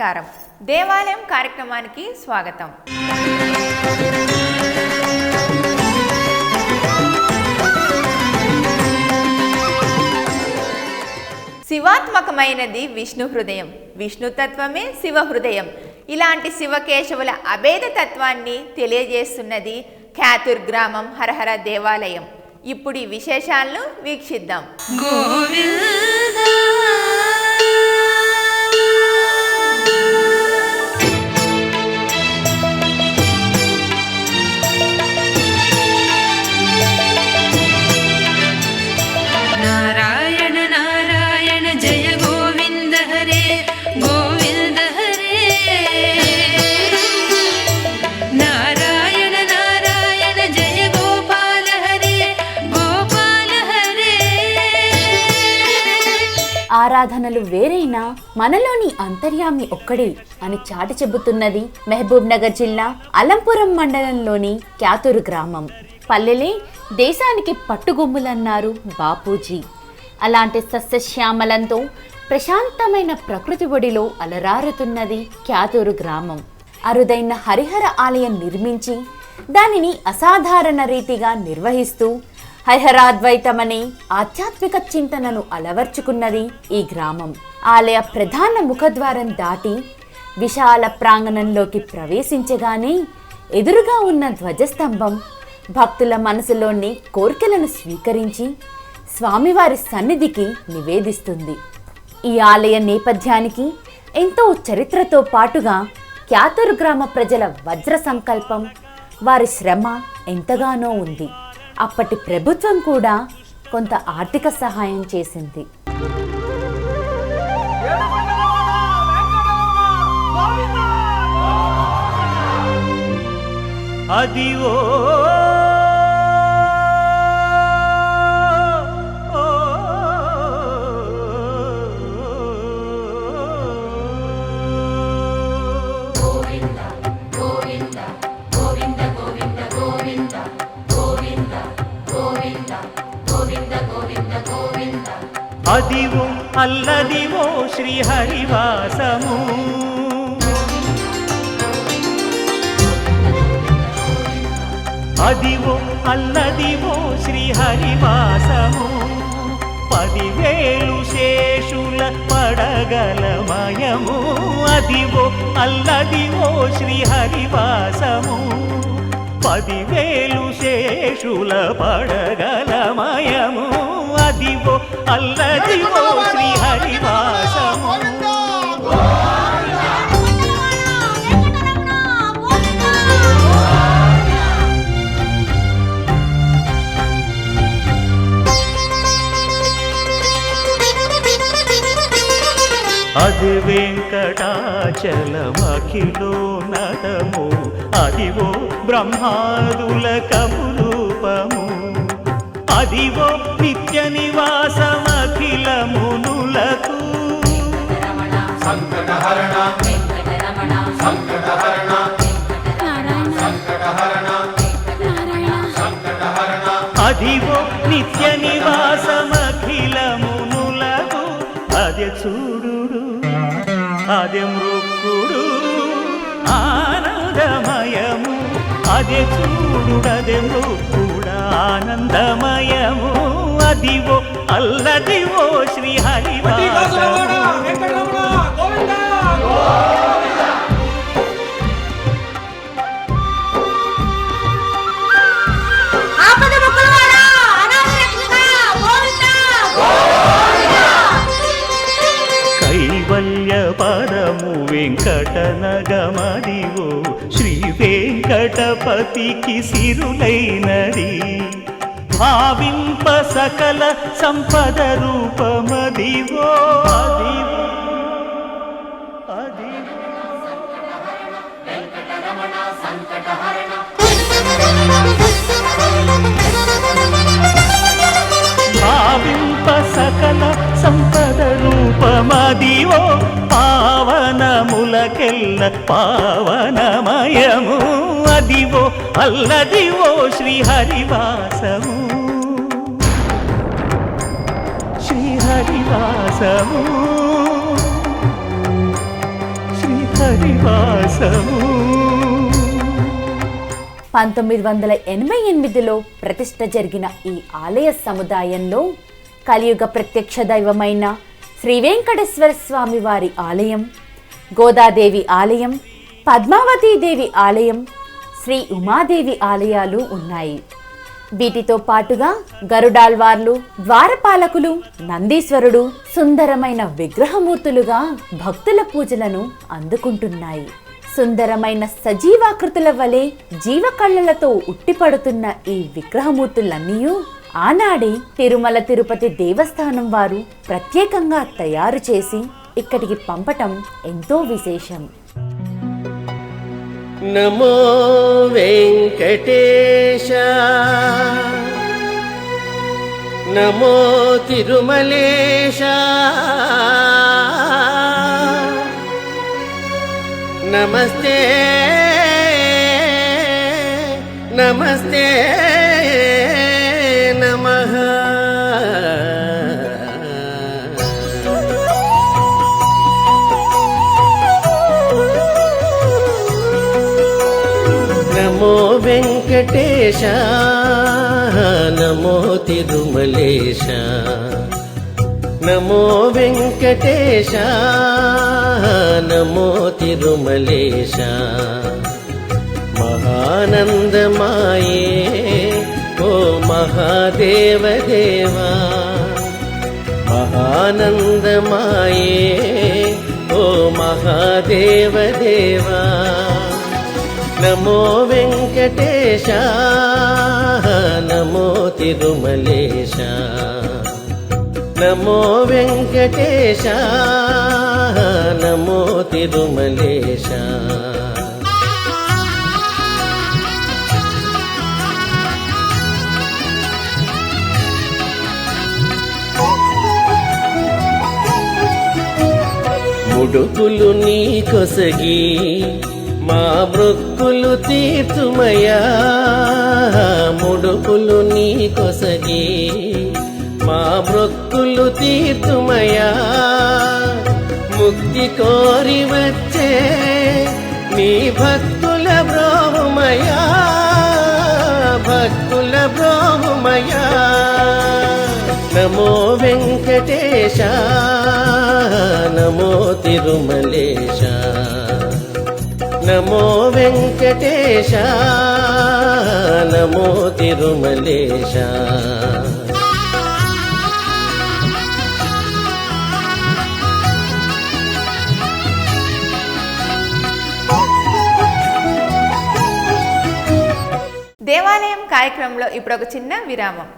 నమస్కారం. దేవాలయం కార్యక్రమానికి స్వాగతం. శివాత్మకమైనది విష్ణు హృదయం, విష్ణుతత్వమే శివ హృదయం. ఇలాంటి శివకేశవుల అభేద తత్వాన్ని తెలియజేస్తున్నది ఖ్యాతుర్ గ్రామం హరహర దేవాలయం. ఇప్పుడు ఈ విశేషాలను వీక్షిద్దాం. ఆరాధనలు వేరైనా మనలోని అంతర్యామి ఒక్కడే అని చాటి చెబుతున్నది మహబూబ్ నగర్ జిల్లా అలంపురం మండలంలోని ఖ్యాతుర్ గ్రామం. పల్లెలే దేశానికి పట్టుగొమ్ములన్నారు బాపూజీ. అలాంటి సస్యశ్యామలంతో ప్రశాంతమైన ప్రకృతి ఒడిలో అలరారుతున్నది ఖ్యాతుర్ గ్రామం. అరుదైన హరిహర ఆలయం నిర్మించి దానిని అసాధారణ రీతిగా నిర్వహిస్తూ హరిహరాద్వైతమనే ఆధ్యాత్మిక చింతనను అలవర్చుకున్నది ఈ గ్రామం. ఆలయ ప్రధాన ముఖద్వారం దాటి విశాల ప్రాంగణంలోకి ప్రవేశించగానే ఎదురుగా ఉన్న ధ్వజస్తంభం భక్తుల మనసులోని కోరికలను స్వీకరించి స్వామివారి సన్నిధికి నివేదిస్తుంది. ఈ ఆలయ నేపథ్యానికి ఎంతో చరిత్రతో పాటుగా ఖ్యాతుర్ గ్రామ ప్రజల వజ్ర సంకల్పం, వారి శ్రమ ఎంతగానో ఉంది. అప్పటి ప్రభుత్వం కూడా కొంత ఆర్థిక సహాయం చేసింది. అదివో అదివో అల్లదివో శ్రీహరివాసము, అదివో అల్లదివో శ్రీహరివాసము. 10,000 శేషుల పడగలమయము, అదివో అల్లదివో శ్రీహరివాసము. 10,000 శేషుల పడగలమయము, అదివో అల్లదివో శ్రీహరివాసము. అది వెంకటాచలమఖిలో నటము, అదివో బ్రహ్మాదుల కపురూపము, అదివో నిత్య నివాసమఖిల మునులకు. అదివో నిత్య నివాసమఖిల మునులకు. అదే చూడు అదే మృక్కుడు ఆనందమయము, అదే చూడుడదే మృక్కుడ ఆనందమయము, అదివో అల్లదివో శ్రీహరివాసము. కైవల్య పరము వెంకటనగమదివో శ్రీ వెంకటపతికి సిరులైనది. భావింప సకల సంపద రూపమదివో, అదివో అదివో భావింప సకల సంపద రూపమదివో. పావనములకెల్ల పావనమయము, అదివో అల్లదివో శ్రీహరివాసము. శ్రీహరివాసము, శ్రీ హరివాసము 1988లో ప్రతిష్ఠ జరిగిన ఈ ఆలయ సముదాయంలో కలియుగ ప్రత్యక్ష దైవమైన శ్రీ వెంకటేశ్వర స్వామి వారి ఆలయం, గోదాదేవి ఆలయం, పద్మావతీదేవి ఆలయం, శ్రీ ఉమాదేవి ఆలయాలు ఉన్నాయి. వీటితో పాటుగా గరుడాల్వార్లు, ద్వారపాలకులు, నందీశ్వరుడు సుందరమైన విగ్రహమూర్తులుగా భక్తుల పూజలను అందుకుంటున్నాయి. సుందరమైన సజీవాకృతుల వలె జీవకళ్ళలతో ఉట్టిపడుతున్న ఈ విగ్రహమూర్తులన్నీ ఆనాడే తిరుమల తిరుపతి దేవస్థానం వారు ప్రత్యేకంగా తయారు చేసి ఇక్కడికి పంపటం ఎంతో విశేషం. నమో వెంకటేశ, నమో తిరుమలేశ, నమస్తే నమస్తే నమః. నమో వెంకటేశ, నమో తిరుమలేశ, నమో వెంకటేశ, నమో తిరుమలేశ. మహానందమాయే ఓ మహాదేవ దేవా, మహానందమాయే ఓ మహాదేవ దేవా. నమో వెంకటేశ, నమో తిరుమలేశ, నమో వెంకటేశ, నమో తిరుమలేశ. ముడుకులు నీ కొసగి మా మృక్కులు తీర్చుమయా, ముడుకులు నీ కొసగి మా మృక్కులు తీర్చుమయా. ముక్తి కోరి వచ్చే నీ భక్తుల బ్రోహుమయా, భక్తుల బ్రోహుమయా. నమో వెంకటేశ, నమో తిరుమలేశ, నమో వెంకటేశ, నమో తిరుమలేశ. దేవాలయం కార్యక్రమంలో ఇప్పుడు ఒక చిన్న విరామం.